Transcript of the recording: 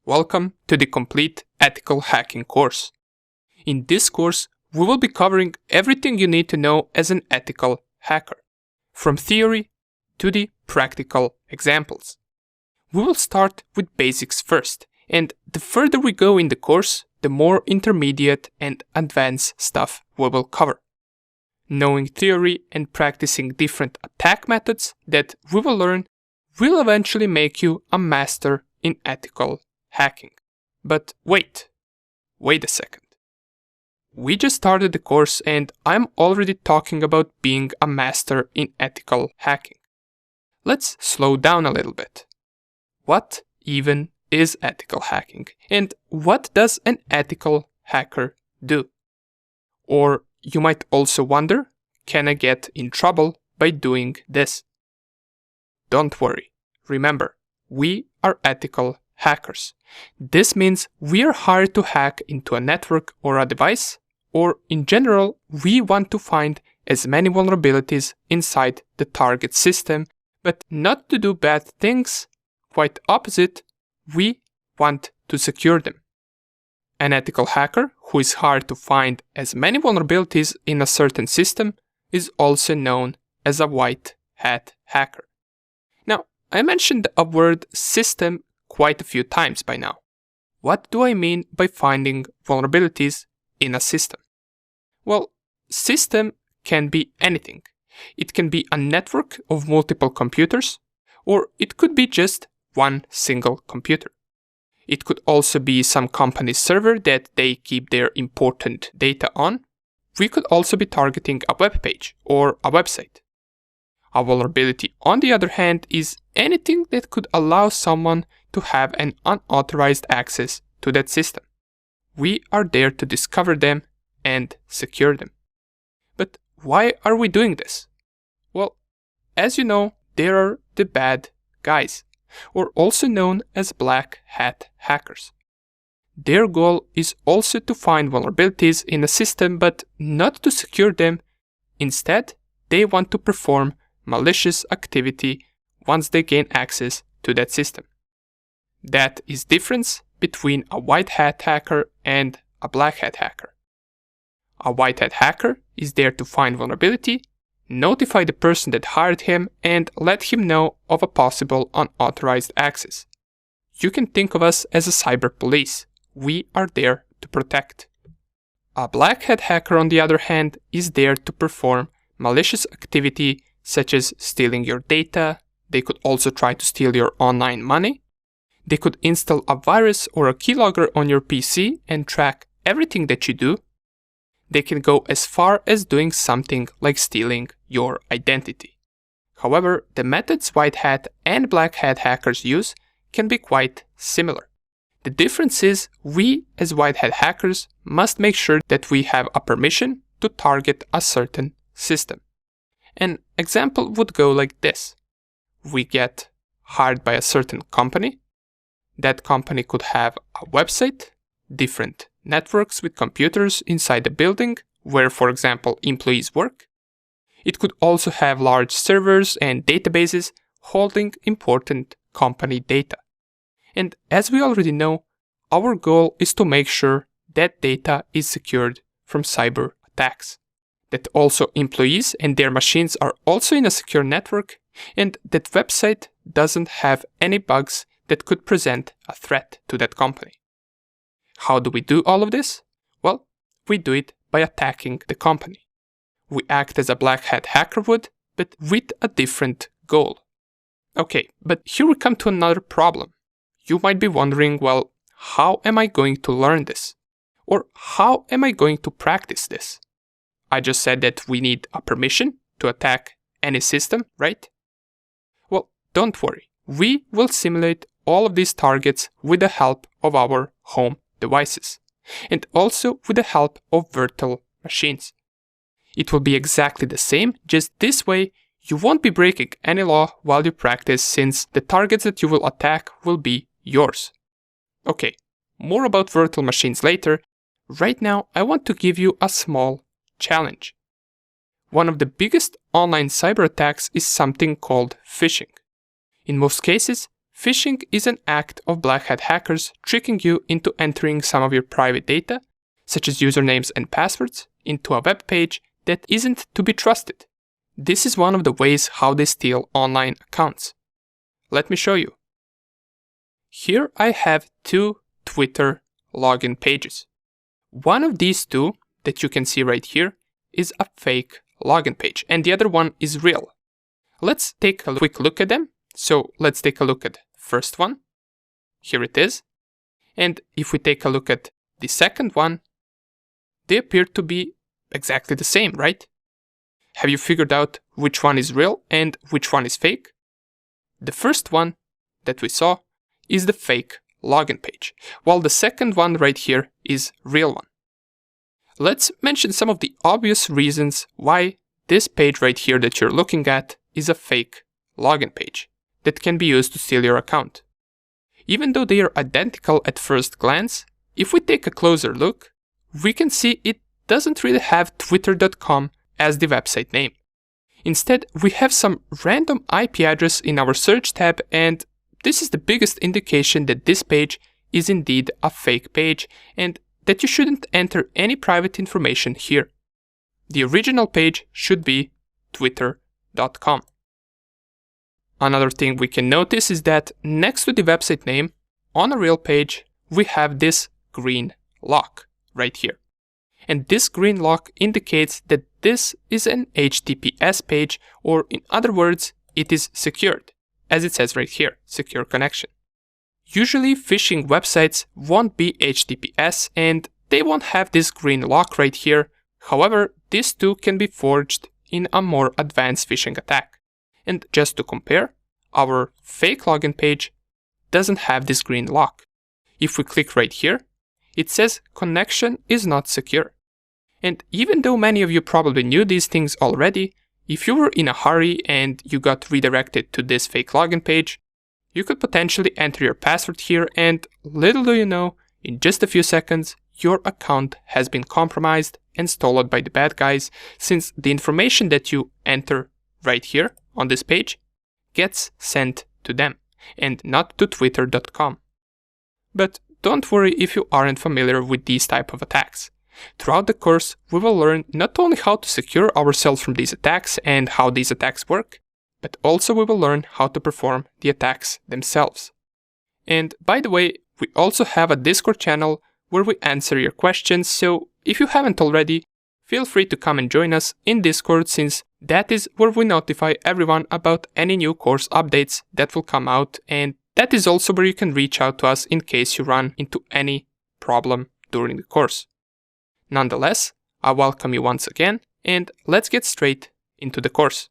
Welcome to the complete ethical hacking course. In this course, we will be covering everything you need to know as an ethical hacker, from theory to the practical examples. We will start with basics first, and the further we go in the course, the more intermediate and advanced stuff we will cover. Knowing theory and practicing different attack methods that we will learn will eventually make you a master in ethical hacking. But wait a second. We just started the course and I'm already talking about being a master in ethical hacking. Let's slow down a little bit. What even is ethical hacking? And what does an ethical hacker do? Or you might also wonder, can I get in trouble by doing this? Don't worry. Remember, we are ethical hackers. This means we are hired to hack into a network or a device, or in general, we want to find as many vulnerabilities inside the target system, but not to do bad things. Quite opposite, we want to secure them. An ethical hacker who is hired to find as many vulnerabilities in a certain system is also known as a white hat hacker. Now, I mentioned a word system quite a few times by now. What do I mean by finding vulnerabilities in a system? Well, system can be anything. It can be a network of multiple computers, or it could be just one single computer. It could also be some company's server that they keep their important data on. We could also be targeting a web page or a website. A vulnerability, on the other hand, is anything that could allow someone to have an unauthorized access to that system. We are there to discover them and secure them. But why are we doing this? Well, as you know, there are the bad guys, or also known as black hat hackers. Their goal is also to find vulnerabilities in a system, but not to secure them. Instead, they want to perform malicious activity once they gain access to that system. That is the difference between a white hat hacker and a black hat hacker. A white hat hacker is there to find vulnerability, notify the person that hired him, and let him know of a possible unauthorized access. You can think of us as a cyber police. We are there to protect. A black hat hacker, on the other hand, is there to perform malicious activity such as stealing your data. They could also try to steal your online money. They could install a virus or a keylogger on your PC and track everything that you do. They can go as far as doing something like stealing your identity. However, the methods white hat and black hat hackers use can be quite similar. The difference is we as white hat hackers must make sure that we have a permission to target a certain system. An example would go like this. We get hired by a certain company. That company could have a website, different networks with computers inside the building where, for example, employees work. It could also have large servers and databases holding important company data. And as we already know, our goal is to make sure that data is secured from cyber attacks, that also employees and their machines are also in a secure network, and that website doesn't have any bugs that could present a threat to that company. How do we do all of this? Well, we do it by attacking the company. We act as a black hat hacker would, but with a different goal. Okay, but here we come to another problem. You might be wondering, well, how am I going to learn this? Or how am I going to practice this? I just said that we need a permission to attack any system, right? Well, don't worry. We will simulate all of these targets with the help of our home devices, and also with the help of virtual machines. It will be exactly the same, just this way you won't be breaking any law while you practice, since the targets that you will attack will be yours. Okay, more about virtual machines later. Right now I want to give you a small challenge. One of the biggest online cyber attacks is something called phishing. In most cases, phishing is an act of black hat hackers tricking you into entering some of your private data, such as usernames and passwords, into a web page that isn't to be trusted. This is one of the ways how they steal online accounts. Let me show you. Here I have two Twitter login pages. One of these two that you can see right here is a fake login page, and the other one is real. Let's take a quick look at them. So let's take a look at the first one. Here it is. And if we take a look at the second one, they appear to be exactly the same, right? Have you figured out which one is real and which one is fake? The first one that we saw is the fake login page, while the second one right here is real one. Let's mention some of the obvious reasons why this page right here that you're looking at is a fake login page that can be used to steal your account. Even though they are identical at first glance, if we take a closer look, we can see it doesn't really have twitter.com as the website name. Instead, we have some random IP address in our search tab, and this is the biggest indication that this page is indeed a fake page and that you shouldn't enter any private information here. The original page should be twitter.com. Another thing we can notice is that next to the website name, on a real page, we have this green lock right here. And this green lock indicates that this is an HTTPS page, or in other words, it is secured, as it says right here, secure connection. Usually phishing websites won't be HTTPS and they won't have this green lock right here. However, this too can be forged in a more advanced phishing attack. And just to compare, our fake login page doesn't have this green lock. If we click right here, it says connection is not secure. And even though many of you probably knew these things already, if you were in a hurry and you got redirected to this fake login page, you could potentially enter your password here, and little do you know, in just a few seconds, your account has been compromised and stolen by the bad guys, since the information that you enter right here on this page gets sent to them and not to twitter.com. But don't worry if you aren't familiar with these type of attacks. Throughout the course, we will learn not only how to secure ourselves from these attacks and how these attacks work, but also we will learn how to perform the attacks themselves. And by the way, we also have a Discord channel where we answer your questions, so if you haven't already, feel free to come and join us in Discord, since that is where we notify everyone about any new course updates that will come out, and that is also where you can reach out to us in case you run into any problem during the course. Nonetheless, I welcome you once again, and let's get straight into the course.